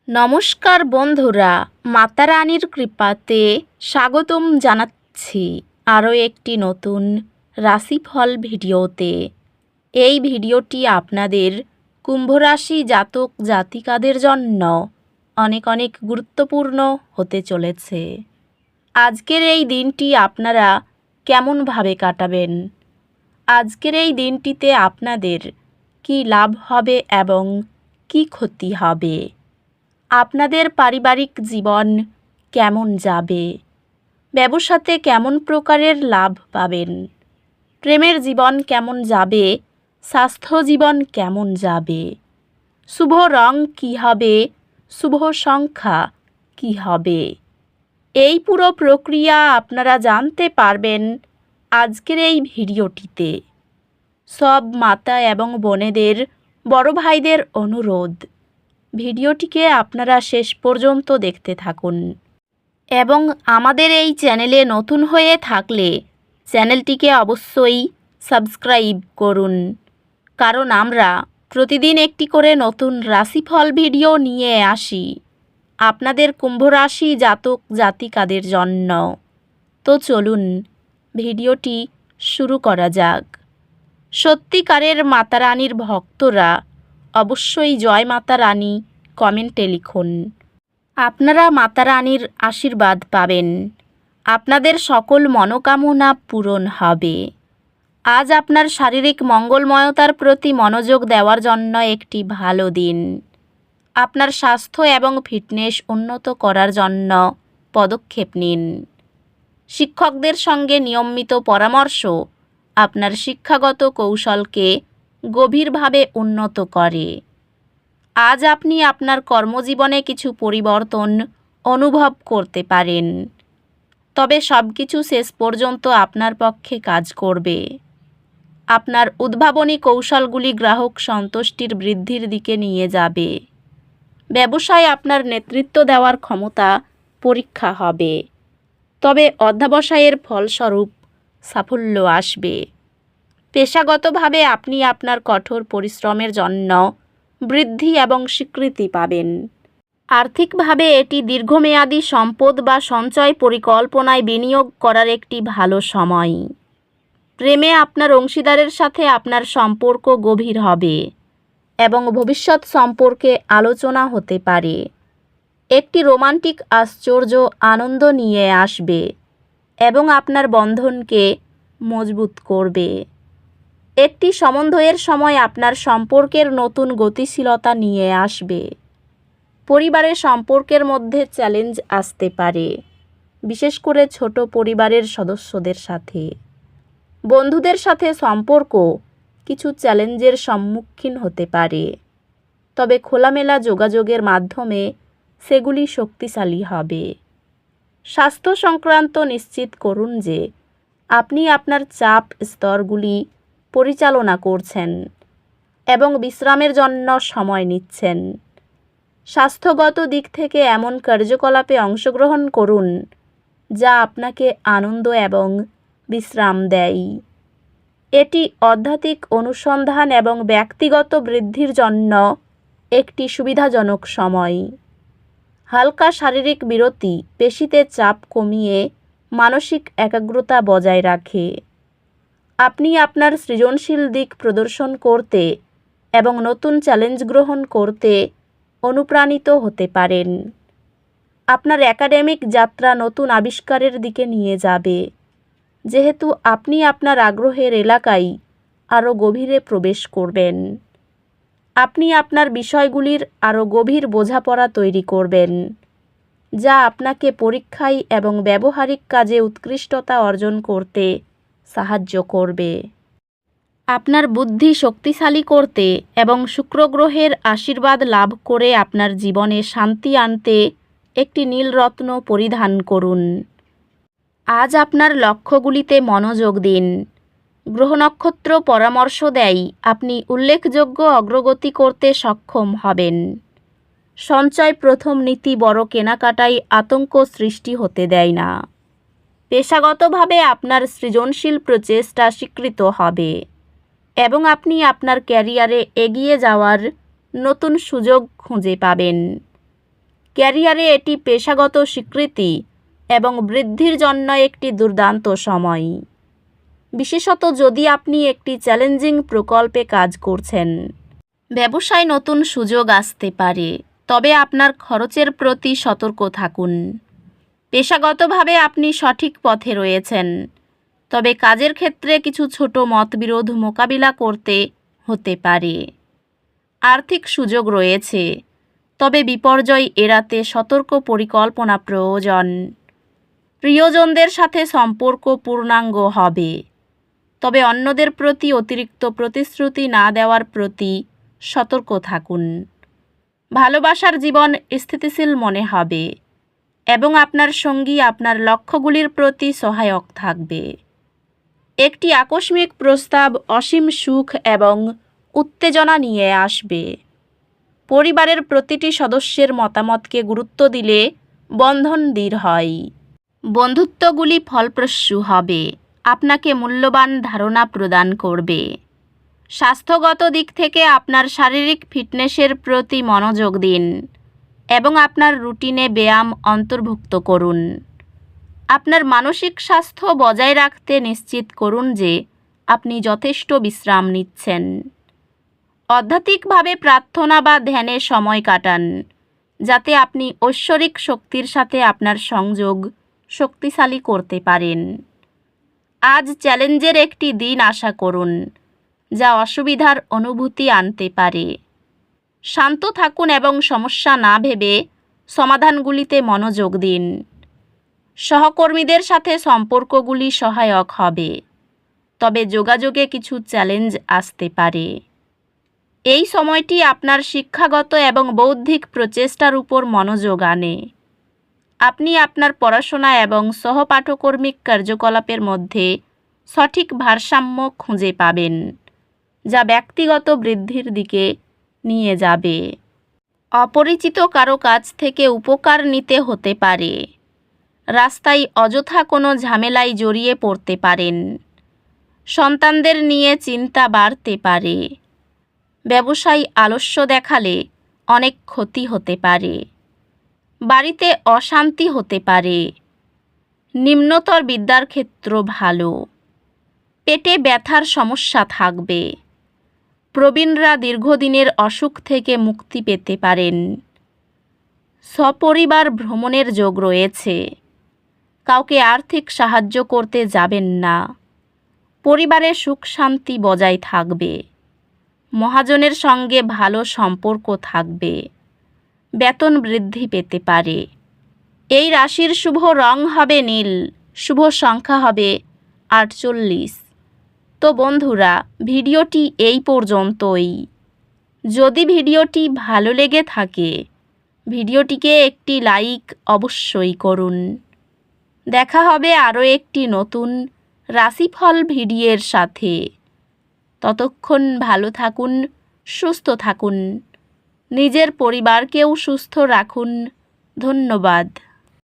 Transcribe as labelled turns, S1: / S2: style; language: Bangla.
S1: নমস্কার বন্ধুরা, মাতা রানীর কৃপাতে স্বাগতম জানাচ্ছি আরও একটি নতুন রাশিফল ভিডিওতে। এই ভিডিওটি আপনাদের কুম্ভ রাশি জাতক জাতিকাদের জন্য অনেক অনেক গুরুত্বপূর্ণ হতে চলেছে। আজকের এই দিনটি আপনারা কেমনভাবে কাটাবেন? আজকের এই দিনটিতে আপনাদের কি লাভ হবে এবং কি ক্ষতি হবে? আপনাদের পারিবারিক জীবন কেমন যাবে? ব্যবসাতে কেমন প্রকারের লাভ পাবেন? প্রেমের জীবন কেমন যাবে? স্বাস্থ্য জীবন কেমন যাবে? শুভ রং কী হবে? শুভ সংখ্যা কী হবে? এই পুরো প্রক্রিয়া আপনারা জানতে পারবেন আজকের এই ভিডিওটিতে। সব মাতা এবং বোনেদের, বড় ভাইদের অনুরোধ, ভিডিওটিকে আপনারা শেষ পর্যন্ত দেখতে থাকুন এবং আমাদের এই চ্যানেলে নতুন হয়ে থাকলে চ্যানেলটিকে অবশ্যই সাবস্ক্রাইব করুন, কারণ আমরা প্রতিদিন একটি করে নতুন রাশিফল ভিডিও নিয়ে আসি আপনাদের কুম্ভ রাশি জাতক জাতিকাদের জন্য। তো চলুন ভিডিওটি শুরু করা যাক। সত্যিকারের মাতা রানীর ভক্তরা অবশ্যই জয় মাতা রানী কমেন্টে লিখুন। আপনারা মাতা রানীর আশীর্বাদ পাবেন, আপনাদের সকল মনোকামনা পূরণ হবে। আজ আপনার শারীরিক মঙ্গলময়তার প্রতি মনোযোগ দেওয়ার জন্য একটি ভালো দিন। আপনার স্বাস্থ্য এবং ফিটনেস উন্নত করার জন্য পদক্ষেপ নিন। শিক্ষকদের সঙ্গে নিয়মিত পরামর্শ আপনার শিক্ষাগত কৌশলকে গভীরভাবে উন্নত করে। আজ আপনি আপনার কর্মজীবনে কিছু পরিবর্তন অনুভব করতে পারেন, তবে সব কিছু শেষ পর্যন্ত আপনার পক্ষে কাজ করবে। আপনার উদ্ভাবনী কৌশলগুলি গ্রাহক সন্তুষ্টির বৃদ্ধির দিকে নিয়ে যাবে। ব্যবসায় আপনার নেতৃত্ব দেওয়ার ক্ষমতা পরীক্ষা হবে, তবে অধ্যবসায়ের ফলস্বরূপ সাফল্য আসবে। পেশাগতভাবে আপনি আপনার কঠোর পরিশ্রমের জন্য বৃদ্ধি এবং স্বীকৃতি পাবেন। আর্থিকভাবে এটি দীর্ঘমেয়াদী সম্পদ বা সঞ্চয় পরিকল্পনায় বিনিয়োগ করার একটি ভালো সময়। প্রেমে আপনার অংশীদারের সাথে আপনার সম্পর্ক গভীর হবে এবং ভবিষ্যৎ সম্পর্কে আলোচনা হতে পারে। একটি রোমান্টিক আশ্চর্য আনন্দ নিয়ে আসবে এবং আপনার বন্ধনকে মজবুত করবে। একটি সমন্বয়ের সময় আপনার সম্পর্কের নতুন গতিশীলতা নিয়ে আসবে। পরিবারের সম্পর্কের মধ্যে চ্যালেঞ্জ আসতে পারে, বিশেষ করে ছোট পরিবারের সদস্যদের সাথে। বন্ধুদের সাথে সম্পর্ক কিছু চ্যালেঞ্জের সম্মুখীন হতে পারে, তবে খোলামেলা যোগাযোগের মাধ্যমে সেগুলি শক্তিশালী হবে। স্বাস্থ্য সংক্রান্ত নিশ্চিত করুন যে আপনি আপনার চাপ স্তরগুলি পরিচালনা করছেন এবং বিশ্রামের জন্য সময় নিচ্ছেন। স্বাস্থ্যগত দিক থেকে এমন কার্যকলাপে অংশগ্রহণ করুন যা আপনাকে আনন্দ এবং বিশ্রাম দেয়। এটি আধ্যাত্মিক অনুসন্ধান এবং ব্যক্তিগত বৃদ্ধির জন্য একটি সুবিধাজনক সময়। হালকা শারীরিক বিরতি পেশিতে চাপ কমিয়ে মানসিক একাগ্রতা বজায় রাখে। আপনি আপনার সৃজনশীল দিক প্রদর্শন করতে এবং নতুন চ্যালেঞ্জ গ্রহণ করতে অনুপ্রাণিত হতে পারেন। আপনার একাডেমিক যাত্রা নতুন আবিষ্কারের দিকে নিয়ে যাবে, যেহেতু আপনি আপনার আগ্রহের এলাকায় আরও গভীরে প্রবেশ করবেন। আপনি আপনার বিষয়গুলির আরও গভীর বোঝাপড়া তৈরি করবেন, যা আপনাকে পরীক্ষায় এবং ব্যবহারিক কাজে উৎকৃষ্টতা অর্জন করতে সাহায্য করবে। আপনার বুদ্ধি শক্তিশালী করতে এবং শুক্র গ্রহের আশীর্বাদ লাভ করে আপনার জীবনে শান্তি আনতে একটি নীলরত্ন পরিধান করুন। আজ আপনার লক্ষ্যগুলিতে মনোযোগ দিন। গ্রহ নক্ষত্র পরামর্শ দেয় আপনি উল্লেখযোগ্য অগ্রগতি করতে সক্ষম হবেন। সঞ্চয় প্রথম নীতি বড় কেনাকাটায় আতঙ্ক সৃষ্টি হতে দেয় না। পেশাগতভাবে আপনার সৃজনশীল প্রচেষ্টা স্বীকৃত হবে এবং আপনি আপনার ক্যারিয়ারে এগিয়ে যাওয়ার নতুন সুযোগ খুঁজে পাবেন। ক্যারিয়ারে এটি পেশাগত স্বীকৃতি এবং বৃদ্ধির জন্য একটি দুর্দান্ত সময়, বিশেষত যদি আপনি একটি চ্যালেঞ্জিং প্রকল্পে কাজ করছেন। ব্যবসায় নতুন সুযোগ আসতে পারে, তবে আপনার খরচের প্রতি সতর্ক থাকুন। পেশাগতভাবে আপনি সঠিক পথে রয়েছেন, তবে কাজের ক্ষেত্রে কিছু ছোট মতবিরোধ মোকাবিলা করতে হতে পারে। আর্থিক সুযোগ রয়েছে, তবে বিপর্যয় এড়াতে সতর্ক পরিকল্পনা প্রয়োজন। প্রিয়জনদের সাথে সম্পর্ক পূর্ণাঙ্গ হবে, তবে অন্যদের প্রতি অতিরিক্ত প্রতিশ্রুতি না দেওয়ার প্রতি সতর্ক থাকুন। ভালোবাসার জীবন স্থিতিশীল মনে হবে এবং আপনার সঙ্গী আপনার লক্ষ্যগুলির প্রতি সহায়ক থাকবে। একটি আকস্মিক প্রস্তাব অসীম সুখ এবং উত্তেজনা নিয়ে আসবে। পরিবারের প্রতিটি সদস্যের মতামতকে গুরুত্ব দিলে বন্ধন দৃঢ় হয়। বন্ধুত্বগুলি ফলপ্রসূ হবে, আপনাকে মূল্যবান ধারণা প্রদান করবে। স্বাস্থ্যগত দিক থেকে আপনার শারীরিক ফিটনেসের প্রতি মনোযোগ দিন এবং আপনার রুটিনে ব্যায়াম অন্তর্ভুক্ত করুন। আপনার মানসিক স্বাস্থ্য বজায় রাখতে নিশ্চিত করুন যে আপনি যথেষ্ট বিশ্রাম নিচ্ছেন। আধ্যাত্মিকভাবে প্রার্থনা বা ধ্যানে সময় কাটান, যাতে আপনি ঐশ্বরিক শক্তির সাথে আপনার সংযোগ শক্তিশালী করতে পারেন। আজ চ্যালেঞ্জের একটি দিন আশা করুন, যা অসুবিধার অনুভূতি আনতে পারে। শান্ত থাকুন এবং সমস্যা না ভেবে সমাধানগুলিতে মনোযোগ দিন। সহকর্মীদের সাথে সম্পর্কগুলি সহায়ক হবে, তবে যোগাযোগে কিছু চ্যালেঞ্জ আসতে পারে। এই সময়টি আপনার শিক্ষাগত এবং বৌদ্ধিক প্রচেষ্টার উপর মনোযোগ আনে। আপনি আপনার পড়াশোনা এবং সহপাঠকর্মিক কার্যকলাপের মধ্যে সঠিক ভারসাম্য খুঁজে পাবেন, যা ব্যক্তিগত বৃদ্ধির দিকে নিয়ে যাবে। অপরিচিত কারো কাছ থেকে উপকার নিতে হতে পারে। রাস্তায় অযথা কোনো ঝামেলায় জড়িয়ে পড়তে পারেন। সন্তানদের নিয়ে চিন্তা বাড়তে পারে। ব্যবসায় আলস্য দেখালে অনেক ক্ষতি হতে পারে। বাড়িতে অশান্তি হতে পারে। নিম্নতর বিদ্যার ক্ষেত্র ভালো। পেটে ব্যথার সমস্যা থাকবে। প্রবীণরা দীর্ঘদিনের অসুখ থেকে মুক্তি পেতে পারেন। সপরিবার ভ্রমণের যোগ রয়েছে। কাউকে আর্থিক সাহায্য করতে যাবেন না। পরিবারে সুখ শান্তি বজায় থাকবে। মহাজনের সঙ্গে ভালো সম্পর্ক থাকবে। বেতন বৃদ্ধি পেতে পারে। এই রাশির শুভ রং হবে নীল, শুভ সংখ্যা হবে 48। তো বন্ধুরা, ভিডিওটি এই পর্যন্তই। যদি ভিডিওটি ভালো লেগে থাকে, ভিডিওটিকে একটি লাইক অবশ্যই করুন। দেখা হবে আরও একটি নতুন রাশিফল ভিডিওর সাথে। ততক্ষণ ভালো থাকুন, সুস্থ থাকুন, নিজের পরিবারকেও সুস্থ রাখুন। ধন্যবাদ।